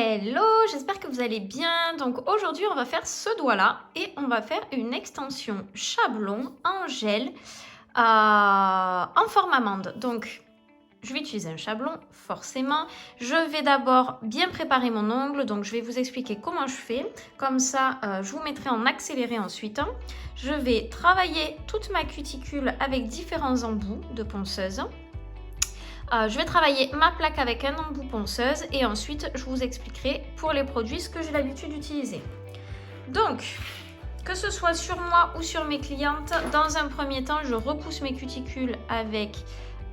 Hello, j'espère que vous allez bien. Donc aujourd'hui, on va faire ce doigt-là et on va faire une extension chablon en gel en forme amande. Donc, je vais utiliser un chablon, forcément. Je vais d'abord bien préparer mon ongle, donc je vais vous expliquer comment je fais. Comme ça, je vous mettrai en accéléré ensuite. Je vais travailler toute ma cuticule avec différents embouts de ponceuse. Je vais travailler ma plaque avec un embout ponceuse et ensuite je vous expliquerai pour les produits ce que j'ai l'habitude d'utiliser. Donc, que ce soit sur moi ou sur mes clientes, dans un premier temps, je repousse mes cuticules avec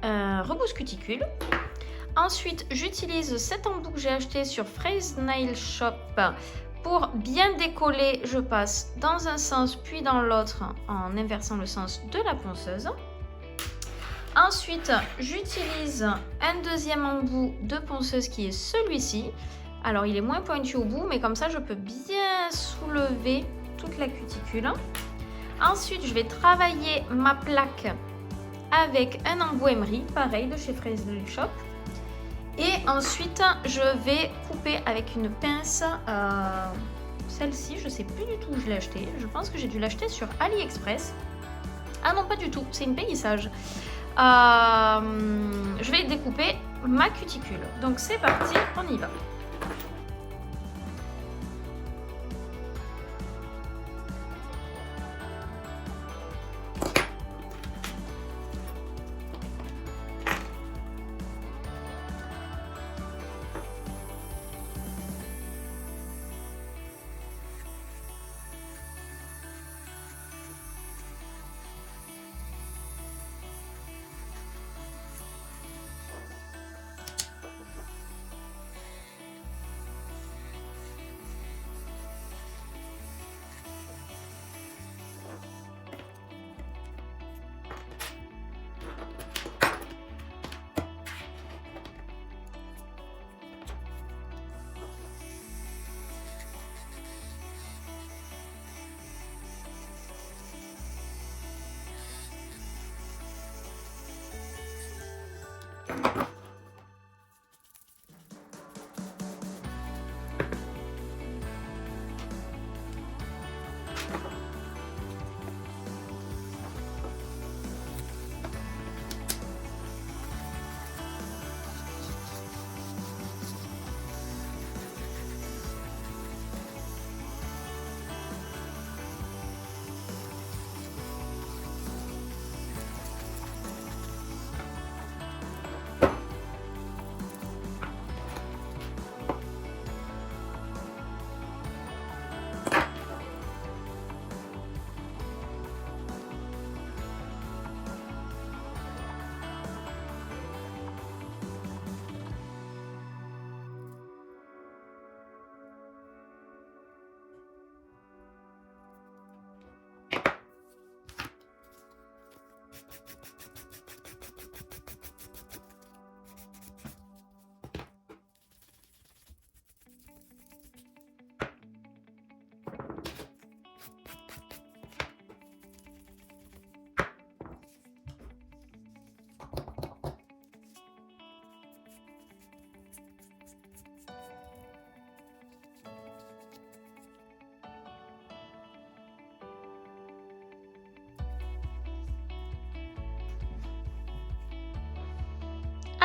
un repousse cuticule. Ensuite, j'utilise cet embout que j'ai acheté sur Fraise Nail Shop pour bien décoller. Je passe dans un sens puis dans l'autre en inversant le sens de la ponceuse. Ensuite, j'utilise un deuxième embout de ponceuse qui est celui-ci. Alors, il est moins pointu au bout, mais comme ça, je peux bien soulever toute la cuticule. Ensuite, je vais travailler ma plaque avec un embout emery, pareil, de chez Fraise Nail Shop. Et ensuite, je vais couper avec une pince. Celle-ci, je ne sais plus du tout où je l'ai achetée. Je pense que j'ai dû l'acheter sur AliExpress. Ah non, pas du tout, c'est une Payissage. Je vais découper ma cuticule. Donc c'est parti, on y va.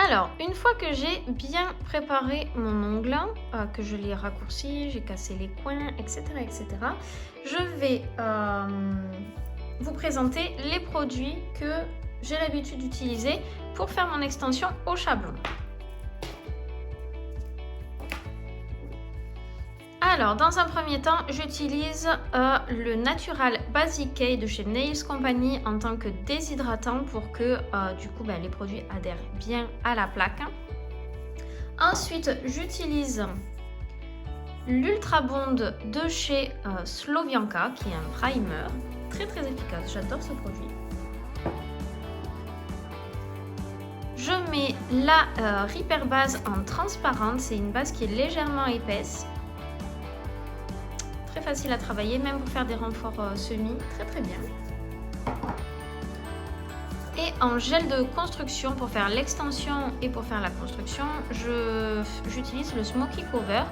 Alors, une fois que j'ai bien préparé mon ongle, que je l'ai raccourci, j'ai cassé les coins, etc., je vais vous présenter les produits que j'ai l'habitude d'utiliser pour faire mon extension au chablon. Alors, dans un premier temps, j'utilise le Natural Basic K de chez Nails Company en tant que déshydratant pour que du coup les produits adhèrent bien à la plaque. Ensuite, j'utilise l'Ultra Bond de chez Slovianka qui est un primer très efficace. J'adore ce produit. Je mets la Repair base en transparente. C'est une base qui est légèrement épaisse. Très facile à travailler, même pour faire des renforts semi, très bien. Et en gel de construction, pour faire l'extension et pour faire la construction, j'utilise le Smoky Cover.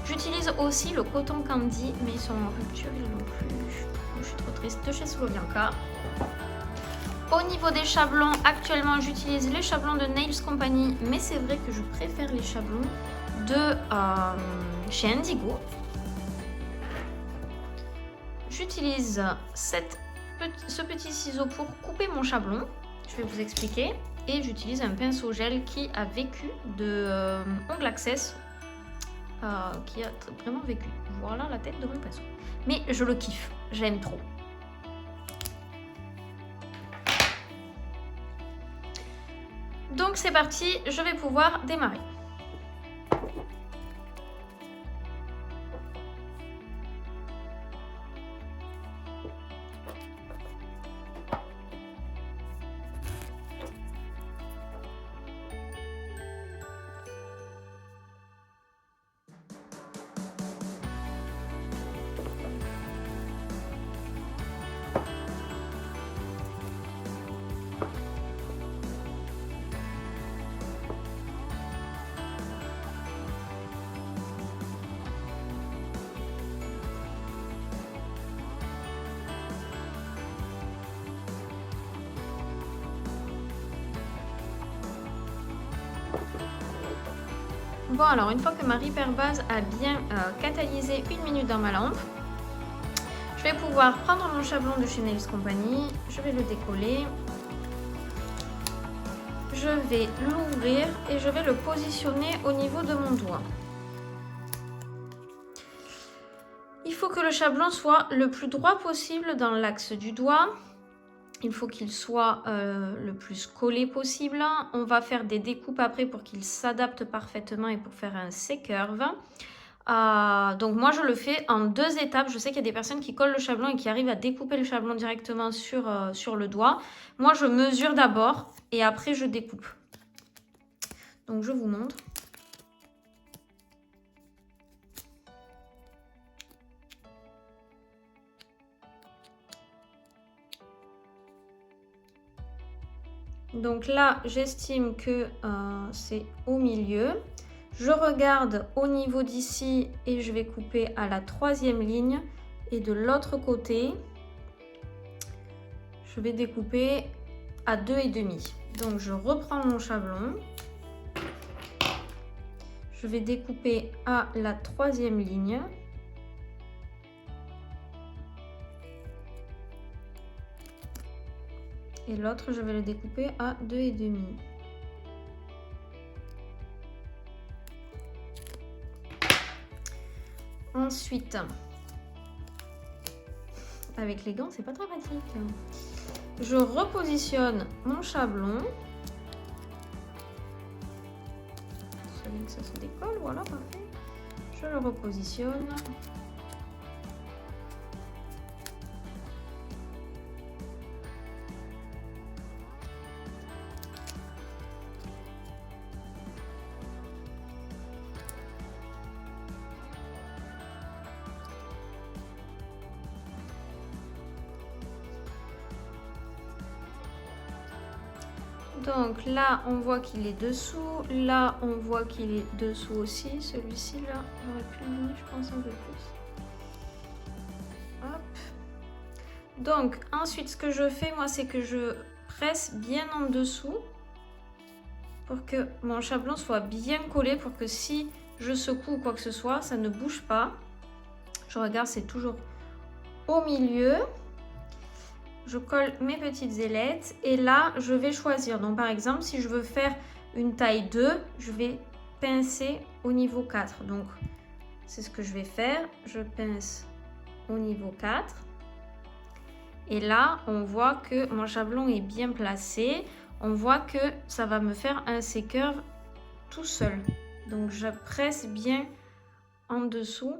J'utilise aussi le Cotton Candy, mais ils sont en rupture, ils n'ont plus. Je suis trop triste, de chez Slovianka. Au niveau des chablons, actuellement j'utilise les chablons de Nails Company, mais c'est vrai que je préfère les chablons de chez Indigo. J'utilise ce petit ciseau pour couper mon chablon. Je vais vous expliquer. Et j'utilise un pinceau gel qui a vécu de Ongle Access. Qui a vraiment vécu. Voilà la tête de mon pinceau. Mais je le kiffe. J'aime trop. Donc c'est parti. Je vais pouvoir démarrer. Bon, alors une fois que ma Repair base a bien catalysé 1 minute dans ma lampe, je vais pouvoir prendre mon chablon de chez Nails Company, je vais le décoller, je vais l'ouvrir et je vais le positionner au niveau de mon doigt. Il faut que le chablon soit le plus droit possible dans l'axe du doigt. Il faut qu'il soit le plus collé possible. On va faire des découpes après pour qu'il s'adapte parfaitement et pour faire un C-curve. Donc moi je le fais en 2 étapes. Je sais qu'il y a des personnes qui collent le chablon et qui arrivent à découper le chablon directement sur le doigt. Moi je mesure d'abord et après je découpe. Donc je vous montre. Donc là, j'estime que c'est au milieu. Je regarde au niveau d'ici et je vais couper à la 3e ligne. Et de l'autre côté, je vais découper à 2,5. Donc je reprends mon chablon. Je vais découper à la 3e ligne. Et l'autre, je vais le découper à 2,5. Ensuite, avec les gants, c'est pas très pratique. Je repositionne mon chablon. Que ça se décolle, voilà, parfait. Je le repositionne. Donc là, on voit qu'il est dessous. Là, on voit qu'il est dessous aussi. Celui-ci, là, j'aurais pu le donner, je pense, un peu plus. Hop. Donc, ensuite, ce que je fais, moi, c'est que je presse bien en dessous pour que mon chablon soit bien collé, pour que si je secoue ou quoi que ce soit, ça ne bouge pas. Je regarde, c'est toujours au milieu. Je colle mes petites ailettes et là, je vais choisir. Donc, par exemple, si je veux faire une taille 2, je vais pincer au niveau 4. Donc, c'est ce que je vais faire. Je pince au niveau 4. Et là, on voit que mon chablon est bien placé. On voit que ça va me faire un C-curve tout seul. Donc, je presse bien en dessous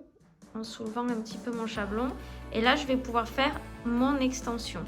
en soulevant un petit peu mon chablon. Et là, je vais pouvoir faire mon extension.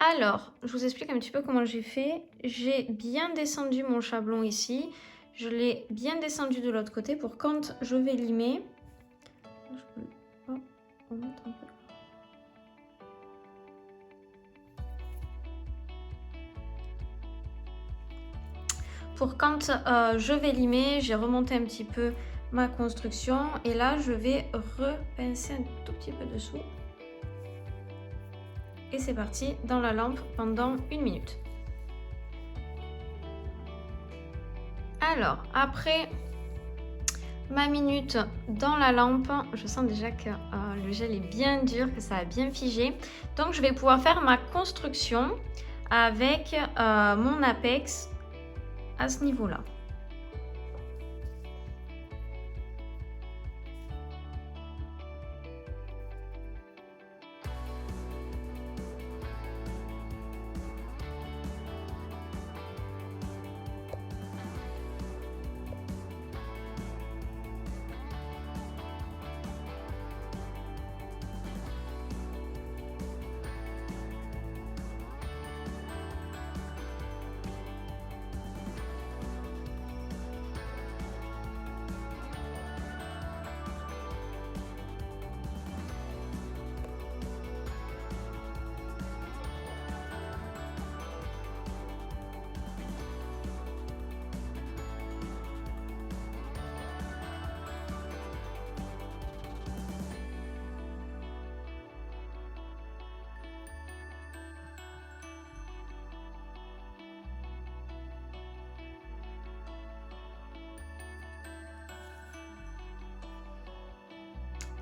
Alors, je vous explique un petit peu comment j'ai fait. J'ai bien descendu mon chablon ici. Je l'ai bien descendu de l'autre côté pour quand je vais limer. Oh, on monte un peu. Pour quand je vais limer, j'ai remonté un petit peu ma construction. Et là, je vais repincer un tout petit peu dessous. Et c'est parti dans la lampe pendant 1 minute. Alors, après ma minute dans la lampe, je sens déjà que le gel est bien dur, que ça a bien figé. Donc, je vais pouvoir faire ma construction avec mon apex à ce niveau-là.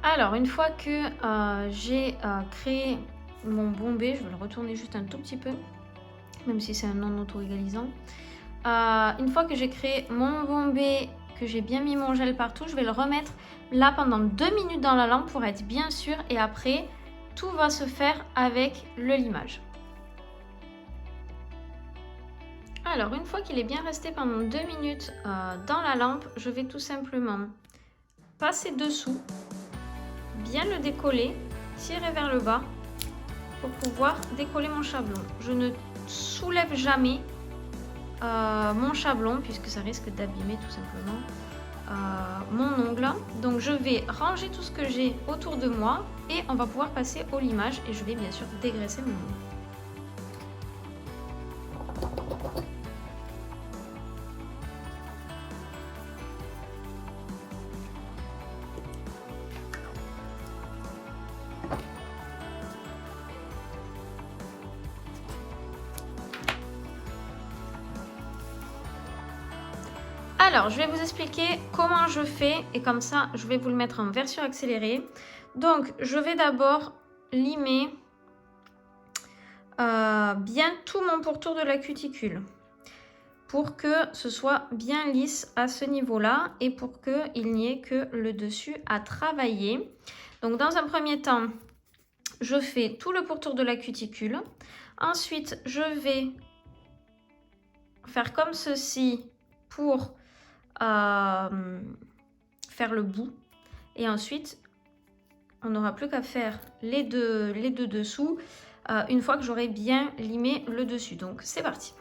Alors, une fois que j'ai créé mon bombé, je vais le retourner juste un tout petit peu, même si c'est un non auto-égalisant. Une fois que j'ai créé mon bombé, que j'ai bien mis mon gel partout, je vais le remettre là pendant 2 minutes dans la lampe pour être bien sûr. Et après, tout va se faire avec le limage. Alors, une fois qu'il est bien resté pendant 2 minutes dans la lampe, je vais tout simplement passer dessous, bien le décoller, tirer vers le bas pour pouvoir décoller mon chablon. Je ne soulève jamais mon chablon puisque ça risque d'abîmer tout simplement mon ongle. Donc je vais ranger tout ce que j'ai autour de moi et on va pouvoir passer au limage et je vais bien sûr dégraisser mon ongle. Alors, je vais vous expliquer comment je fais et comme ça, je vais vous le mettre en version accélérée. Donc, je vais d'abord limer bien tout mon pourtour de la cuticule pour que ce soit bien lisse à ce niveau-là et pour qu'il n'y ait que le dessus à travailler. Donc, dans un premier temps, je fais tout le pourtour de la cuticule. Ensuite, je vais faire comme ceci pour faire le bout et ensuite on n'aura plus qu'à faire les deux dessous une fois que j'aurai bien limé le dessus. Donc c'est parti.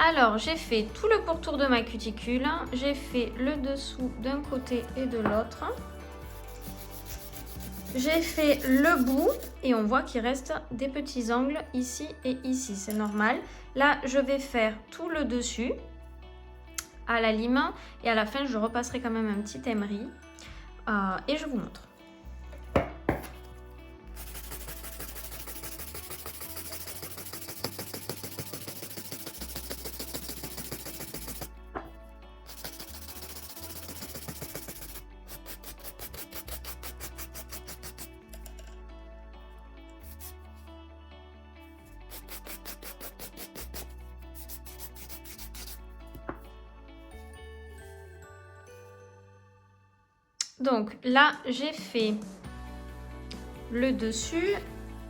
Alors, j'ai fait tout le pourtour de ma cuticule. J'ai fait le dessous d'un côté et de l'autre. J'ai fait le bout et on voit qu'il reste des petits angles ici et ici. C'est normal. Là, je vais faire tout le dessus à la lime et à la fin, je repasserai quand même un petit emery et je vous montre. Donc là, j'ai fait le dessus.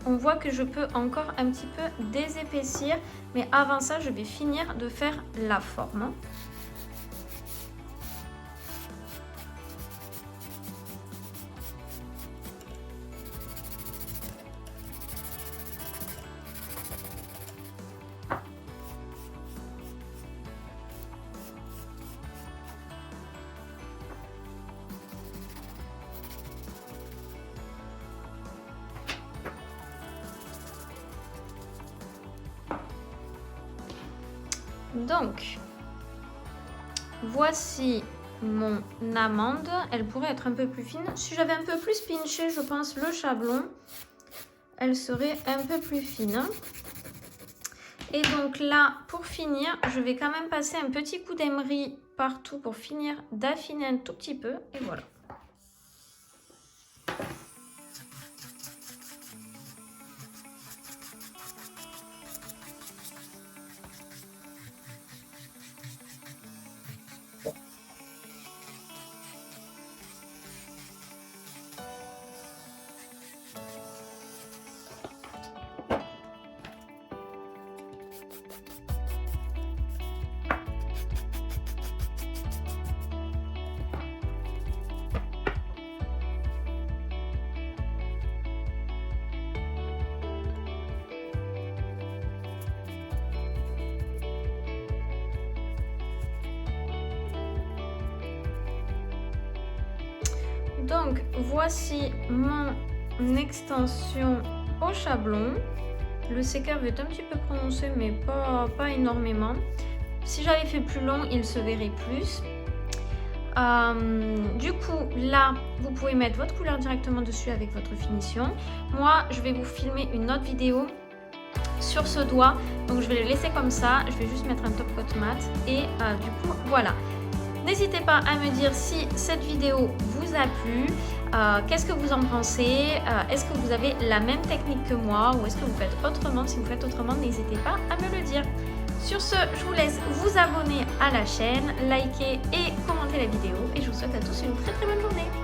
On voit que je peux encore un petit peu désépaissir. Mais avant ça, je vais finir de faire la forme. Donc, voici mon amande. Elle pourrait être un peu plus fine. Si j'avais un peu plus pinché, je pense, le chablon, elle serait un peu plus fine. Et donc là, pour finir, je vais quand même passer un petit coup d'emery partout pour finir d'affiner un tout petit peu. Et voilà. Donc voici mon extension au chablon. Le sécave est un petit peu prononcé mais pas énormément. Si j'avais fait plus long, il se verrait plus. Du coup là vous pouvez mettre votre couleur directement dessus avec votre finition. Moi je vais vous filmer une autre vidéo sur ce doigt, donc je vais le laisser comme ça. Je vais juste mettre un top coat mat et du coup voilà. N'hésitez pas à me dire si cette vidéo vous a plu, qu'est-ce que vous en pensez, est-ce que vous avez la même technique que moi ou est-ce que vous faites autrement? Si vous faites autrement, n'hésitez pas à me le dire. Sur ce, je vous laisse vous abonner à la chaîne, liker et commenter la vidéo et je vous souhaite à tous une très très bonne journée.